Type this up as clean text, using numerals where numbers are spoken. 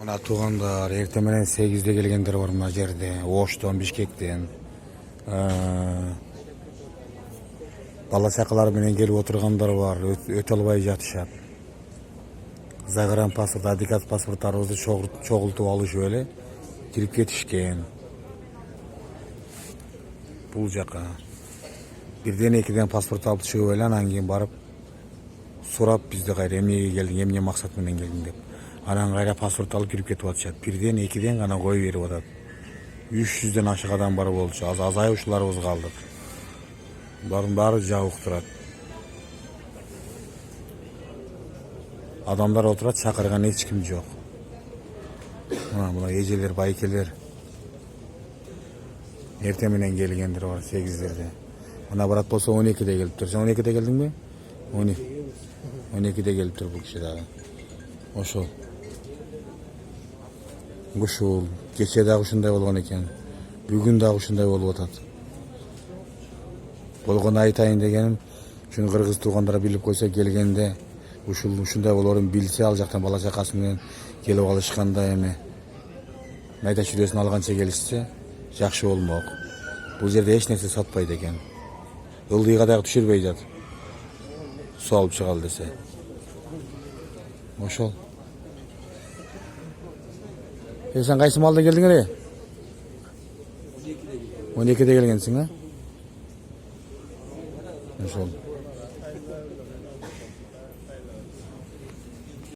Mına tуугандар, эртең менен 8'de келгендер бар мына жерде. Оштон, Бишкектен. Бала чакалар менен келип отургандар бар. Өтө албай жатышат. Загран паспорт, адикат паспорттарыбызды чогултуп алышып эле кирип кетишкен. Бул жака. Бирден экиден паспорт алып чыгып эле анан кийин барып сурап бизди кайра эмнеге келдиң, эмне максат менен келдиң деп. Анан кайра паспорт алып кирип кетип атышат. Бирден экиден гана кой берип атат. 300'den ашык адам бар болчу. Азайышууларыбыз калдык. Булардын баары жабык турат. Адамдар отурат, чакырган эч ким жок. Мына эжелер, байкелер. Эртең менен келгендер бар 8'лерде. Мына брат болсо 12'де келиптир. Сен 12'де келдиңби? 12'де келиптир бул киши дагы. Ошол. Ушул кече дагы ушундай болгон экен. Бүгүн дагы ушундай болуп атат. Болгону айтайын дегеним, ушуну кыргыз туугандар билип койсо келгенде ушундай болорун билсе, ал жактан бала чакасы менен келип алышканда эми майда чүрөсүн алганча келишсе жакшы болмок. Бул жерде эч нерсе сатпайт экен. Ылдыйга дагы түшүрбөй жат. Суу алып чыгалы десе. Ошол. Сен кайсы малда келдиң эле? 12'de келгенсиң, а? Ошол.